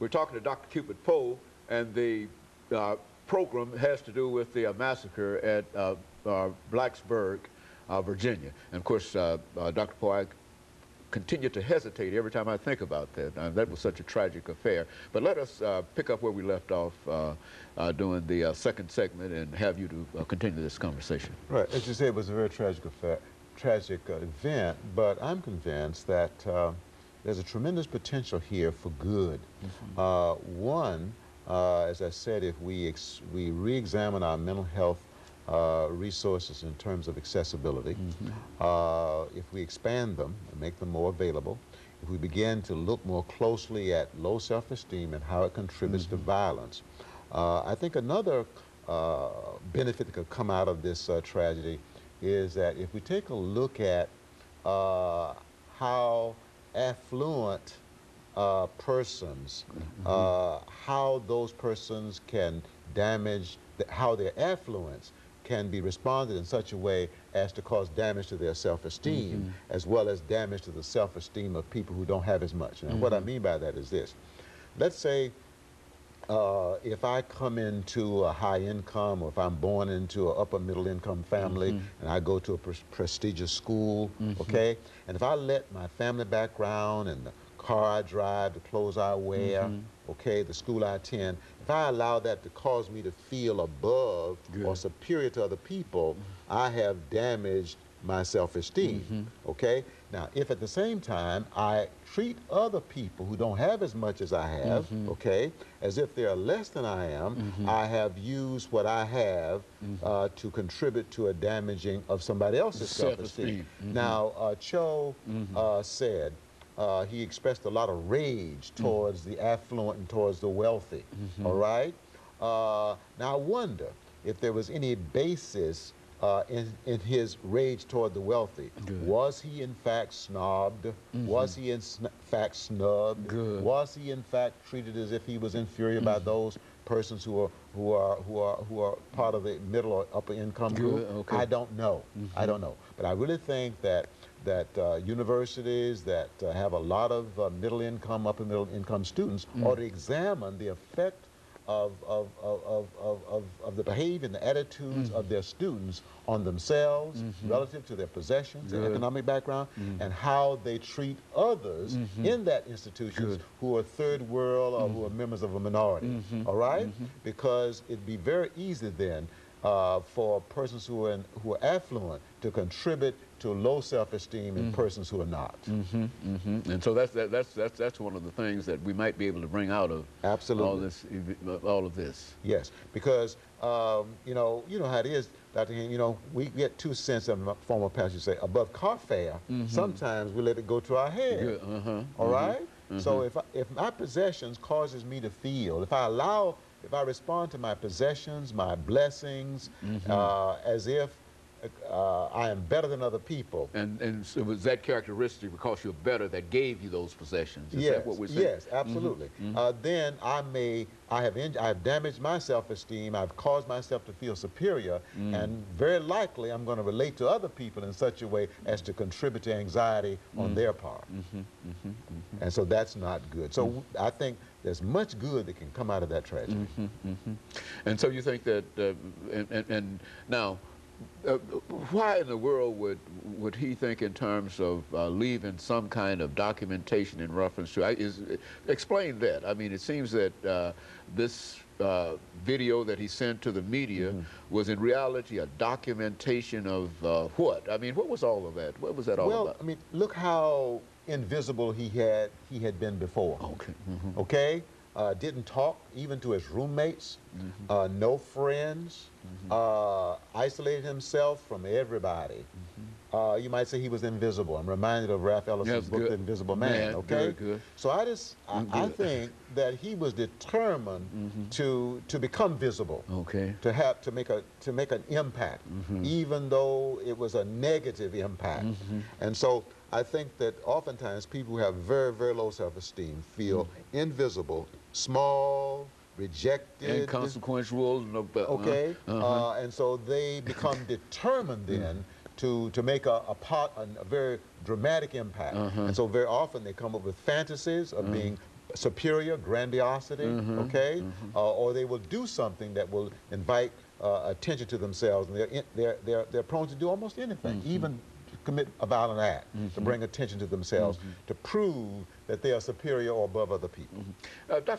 We're talking to Dr. CPoe, and the program has to do with the massacre at Blacksburg, Virginia. And of course, Dr. Poe, I continue to hesitate every time I think about that. That was such a tragic affair. But let us pick up where we left off during the second segment and have you to continue this conversation. Right. As you say, it was a very tragic affair, event, but I'm convinced that there's a tremendous potential here for good. One, as I said, if we re-examine our mental health resources in terms of accessibility, if we expand them and make them more available, if we begin to look more closely at low self-esteem and how it contributes to violence, I think another benefit that could come out of this tragedy is that if we take a look at how affluent persons, how those persons can damage, how their affluence can be responded in such a way as to cause damage to their self-esteem, as well as damage to the self-esteem of people who don't have as much. And what I mean by that is this. Let's say if I come into a high income, or if I'm born into an upper middle income family, and I go to a prestigious school, okay, and if I let my family background and the car I drive, the clothes I wear, okay, the school I attend, if I allow that to cause me to feel above or superior to other people, I have damaged my self-esteem, okay? Now, if at the same time I treat other people who don't have as much as I have, okay, as if they're less than I am, I have used what I have to contribute to a damaging of somebody else's self-esteem. Now, Cho said, he expressed a lot of rage towards the affluent and towards the wealthy, all right? Now, I wonder if there was any basis in his rage toward the wealthy. Was he in fact snobbed? Was he in fact snubbed? Was he in fact treated as if he was inferior by those persons who are part of the middle or upper income group? I don't know. I don't know. But I really think that universities that have a lot of middle income, upper middle income students ought to examine the effect of the behavior and the attitudes of their students on themselves relative to their possessions, their economic background, and how they treat others in that institution who are third world or who are members of a minority, all right? Because it'd be very easy then for persons who are affluent to contribute to low self-esteem in persons who are not. And so that's one of the things that we might be able to bring out of all of this. Yes, because you know how it is, Dr. Henry, you know, we get 2 cents, of a former pastor say, above car fare. Sometimes we let it go to our head. All right? So if my possessions causes me to feel, if I respond to my possessions, my blessings, as if I am better than other people. And so was that characteristic because you're better that gave you those possessions? Is Yes, that what we're saying? yes, absolutely. Then I have damaged my self-esteem, I've caused myself to feel superior, and very likely I'm going to relate to other people in such a way as to contribute to anxiety on their part. And so that's not good. So I think there's much good that can come out of that tragedy. And so you think that, and now, why in the world would he think in terms of leaving some kind of documentation in reference to? Explain that. I mean, it seems that this video that he sent to the media was in reality a documentation of what? I mean, what was all of that? What was that all about? Well, I mean, look how invisible he had been before. Okay. Didn't talk even to his roommates, no friends, isolated himself from everybody. You might say he was invisible. I'm reminded of Ralph Ellison's book, The Invisible Man. Okay, so I think that he was determined to become visible. Okay, to make an impact, even though it was a negative impact. And so I think that oftentimes people who have very, very low self-esteem feel invisible, small, rejected, inconsequential. Okay, and so they become determined then to make a very dramatic impact. And so very often they come up with fantasies of being superior, grandiosity, okay? Or they will do something that will invite attention to themselves, and they're prone to do almost anything, even commit a violent act to bring attention to themselves, to prove that they are superior or above other people. Dr.